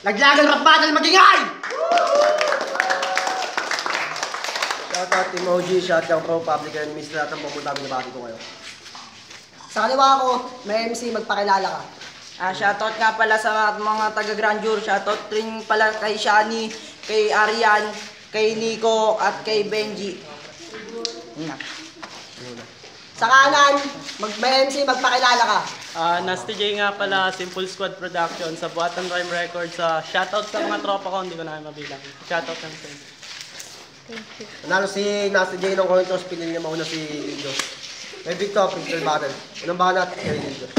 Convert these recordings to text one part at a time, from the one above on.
Laglagan rap battle magingay! Shoutout Team OG, shoutout Pro Public Enemies, lahat ng pumunta kami nabati ko kayo. Sa kaliwa ko, may MC, magpakilala ka. Shoutout nga pala sa mga taga-Grand Jure. Shoutout rin pala kay Shani, kay Arian, kay Nico, at kay Benji. Sa kanan, may MC, magpakilala ka. Nasty J nga pala, Simple Squad Production sa Buatan Rhyme Records. Shoutout sa mga tropa ko, hindi ko na mabilang. Shoutout lang sa inyo. Nanalo si Nasty J ng Cointos, pinili niya mauna si Lindo. May Victor, Pixel Battle. Unang banat, kay Lindo.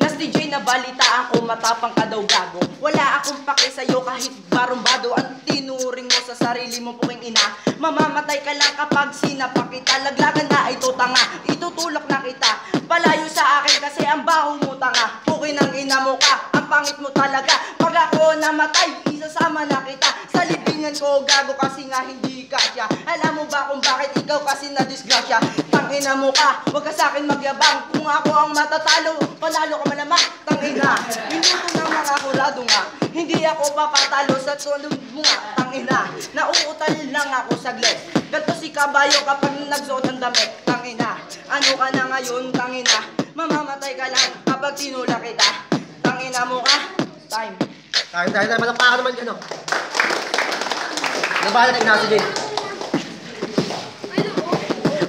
Nasty J, nabalitaan ko, matapang ka daw gago. Wala akong pake sa'yo kahit barumbado. Ang tinuring mo sa sarili mo puking ina. Mamamatay ka lang kapag sinapak kita. Laglagan na ito tanga, itutulak na kita. Palayo sa akin kasi ang baho mo tanga. Pukin ang ina mo ka, ang pangit mo talaga. Pag ako namatay, isasama na kita. Sa libingan ko gago kasi nga hindi ka siya. Alam mo ba kung bakit ikaw kasi na-disgrasya? Tangina mo ka, wag ka sa akin magyabang. Kung ako ang matatalo, panalo ka malamang. Tangina, minuto ng mga kurado nga. Hindi ako papatalo sa tulog mo nga. Tangina, nauutal lang ako saglit. Ganto si kabayo kapag nagsuot ng damit. Tangina, ano ka na ngayon? Tangina, mamamatay ka lang kapag tinula kita. Tangina mo ka, time. Tayo, malakpakan naman dyan, no? Unang banat, kay Nasty J.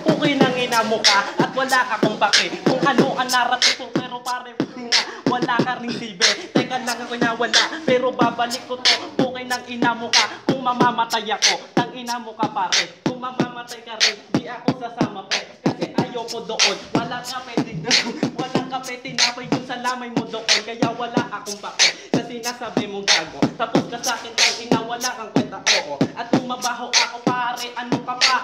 Okay nang ina mo ka at wala ka kung pake. Kung ano ang naratibo pero pare wala ka ring silbi. Teka lang ako na wala pero babalik ko to. Okay nang ina mo ka kung mamamatay ako. Tang ina mo ka pare. Kung mamamatay ka rin di ako sasama pre. Kasi ayoko doon. Wala ka pwede wala ka pwede tinapay dun sa lamay mo doon. Kaya wala akong pake. Kasi nasabi mong gago. Tapos ka sa akin tang ina wala kang kwenta oo. At kung mabaho ako pare ano ka pa?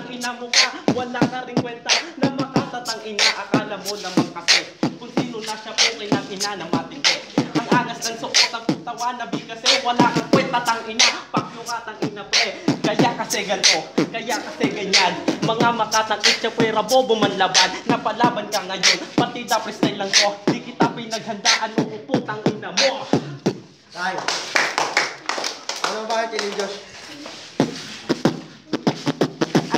Ina mo ka, wala ka ring kwenta na makatatang ina. Akala mo naman kasi kung sino na siya pukin ng ina na matingke. Ang angas ng suot ang putawa na kasi wala kang kwenta tang ina. Pakyo ka tang ina pre. Kaya kasi ganto, kaya kasi ganyan. Mga makatang itcha pwera bobo man laban. Napalaban ka ngayon, partida freestyle lang ko. Di kita pinaghandaan mo putang ina mo. Tayo. Unang banat, kay Lindo.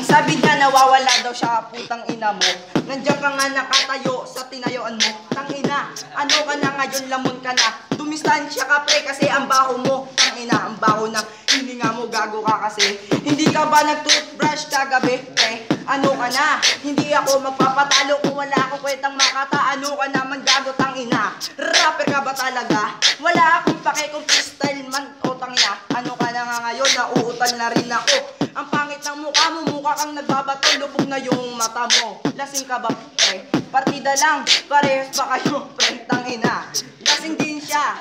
Sabi niya nawawala daw siya putang ina mo. Nandiyan ka nga nakatayo sa tinayuan mo. Tangina, ano ka na ngayon lamon ka na. Dumistansya ka pre kasi ang baho mo. Tangina, ang baho ng hininga mo gago ka kasi. Hindi ka ba nag-toothbrush kagabi pre? Ano ka na? Hindi ako magpapatalo kung wala akong kwentang makata. Ano ka naman gago tangina? Rapper ka ba talaga? Wala akong pake kung freestyle man o tangina. Ano ka na nga ngayon? Nauutal na rin ako. Ang pangit ng mukha mo, mukha kang nagbabato, lubog na yung mata mo. Lasing ka ba, pre? Partida lang, parehas pa kayo, pre, tangina. Lasing din siya.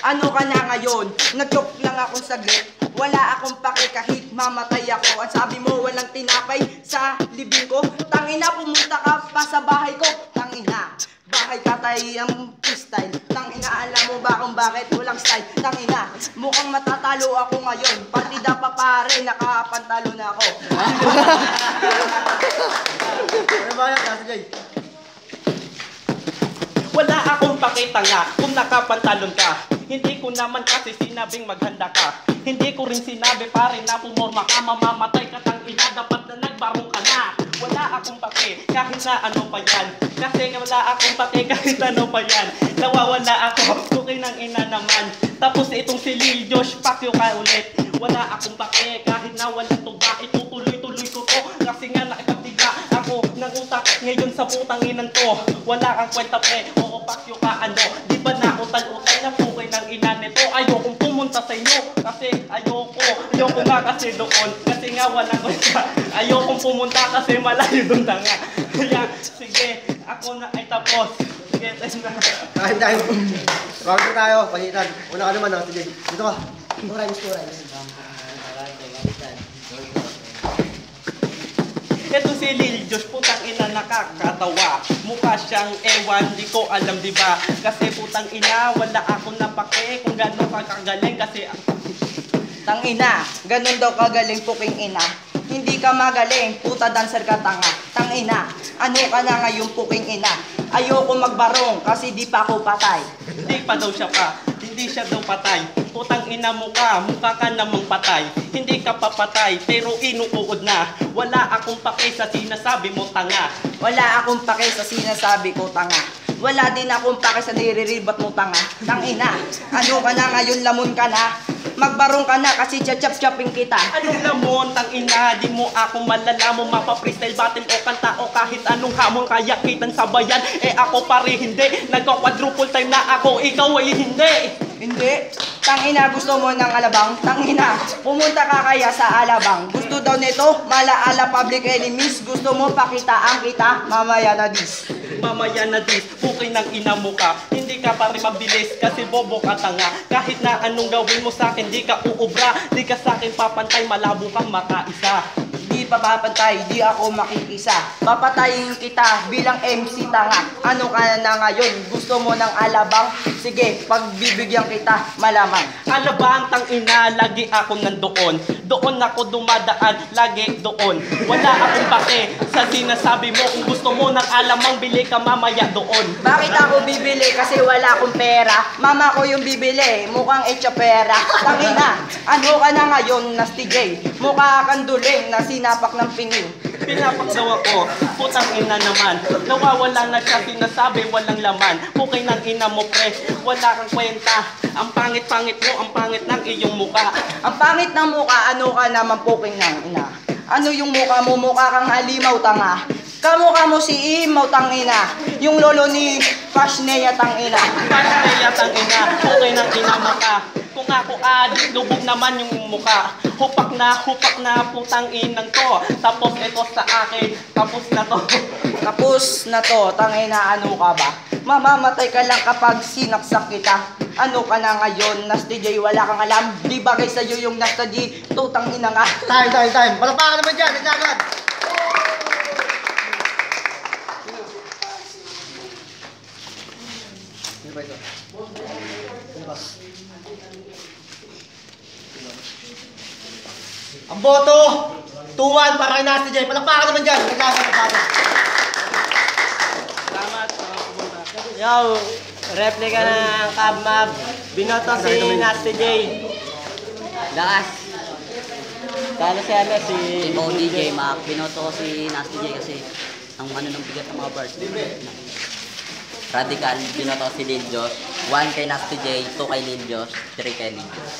Ano ka na ngayon? Nag-joke lang ako saglit. Wala akong pake kahit mamatay ako. Ang sabi mo, walang tinapay sa libing ko. Tangina, pumunta ka pa sa bahay ko. Tangina, bahay ka tayo ang freestyle. Tangina, alam mo ba kung bakit walang style? Tangina, mukhang matatalo ako ngayon. Partida pa pare, nakapantalo na ako. Unang banat, Nasty J. Wala akong pakita nga kung nakapantalon ka. Hindi ko naman kasi sinabing maghanda ka. Hindi ko rin sinabi pare na pumorma ka. Mamamatay ka tang ina, dapat na nagbarong ka na. Wala akong pake kahit na ano pa yan. Kasi wala akong pake kahit ano pa yan. Nawawala ako, okay ng ina naman. Tapos itong si Lil Josh, pakyo ka ulit. Wala akong pake kahit na walang tuba. Itutuloy-tuloy ko to kasi nga nakipagtiga ako ng utak ngayon sa putang inan ko. Wala kang kwenta pre, oo pakyo ka ano. Di ba na utal-utal na pukay ng ina nito. Ayokong pumunta sa inyo kasi ayoko nga kasi doon. Kasi nga walang kwenta. Ayokong pumunta kasi malayo doon na nga. Kaya sige, ako na ay tapos. Sige, tayo na. Tayo. Bago tayo, pahitan. Una ka naman, Nasty J. Dito ka. Two rhymes. Ito si Lil Josh, putang ina nakakatawa. Mukha siyang ewan, di ko alam diba. Kasi putang ina, wala akong napake kung gano'n ka kagaling. Kasi Tangina, ganun daw kagaling puking ina. hindi ka magaling, puta dancer ka tanga. Tangina, ano ka na ngayon puking ina? Ayoko magbarong kasi di pa ako patay. Hindi pa daw siya pa, hindi siya daw patay. Putang ina mo ka, mukha ka namang patay. Hindi ka papatay, pero inuukod na. Wala akong pake sa sinasabi mo tanga. Wala akong pake sa sinasabi ko tanga. Wala din akong pake sa niriribat mo tanga. Tangina, ano ka na ngayon lamon ka na? Magbarong ka na kasi chachap-chapin kita. Anong lamon, tang ina, di mo ako malala mo mapa-freestyle battle o kanta o kahit anong hamon kaya kitang sabayan. Eh ako pare hindi, nagka-quadruple time na ako, ikaw ay hindi. Hindi. Tangina, gusto mo ng alabang? Tangina, pumunta ka kaya sa alabang. Gusto daw nito, malaala public enemies. Gusto mo pakitaan kita, mamaya na dis. Mamaya na dis, okay ng ina mo ka. Hindi ka pa rin mabilis kasi bobo ka tanga. Kahit na anong gawin mo sa akin, di ka uubra. Di ka sa akin papantay, malabo kang makaisa. Di pa papantay, di ako makikisa. Papatayin kita bilang MC tanga. Ano ka na ngayon? Gusto mo ng alabang? Sige, pagbibigyan kita, malaman. Alabang tang ina, lagi ako nandoon. Doon ako dumadaan, lagi doon. Wala akong pake sa sinasabi mo. Kung gusto mo ng alamang, bili ka mamaya doon. Bakit ako bibili? Kasi wala akong pera. Mama ko yung bibili, mukhang etsyapera. Tangina, ano ka na ngayon, Nasty J? Mukha kang duling na sinapak ng pingin. Pinapak daw ako, putang ina naman. Nawawala na siya, sinasabi walang laman. Pukay ng ina mo pre, wala kang kwenta. Ang pangit-pangit mo, ang pangit ng iyong muka. Ang pangit ng mukha, ano ka naman puking ng ina? Ano yung mukha mo? Mukha kang halimaw tanga. Kamukha mo si Imaw tangina. Yung lolo ni Pashnea tangina. Kaya tang ina, pukay ng ina mo ka. Kung ako adik, lubog naman yung muka. Hupak na putang inang to. Tapos ito sa akin, tapos na to. Tapos na to, tangina, ano ka ba? Mamamatay ka lang kapag sinaksak kita. Ano ka na ngayon, Nasty J, wala kang alam. Di bagay sa'yo yung Nasty J, tutang ina nga. Time. Palakpakan naman dyan, naglagan. Sino ba ito? Sino ba? Ang boto, 2-1 para kay Nasty J. Palakpakan naman dyan, naglagan. Salamat sa pumunta. Yo, replika ng Kabmab. Binoto si Nasty J. Lakas. Talo si ano si ODJ, Mac. Binoto ko si Nasty J kasi ang ano ng bigat ng mga bars. Radical, binoto ko si Lil Josh. 1 kay Nasty J, 2 kay Lil Josh, 3 kay Lil Josh.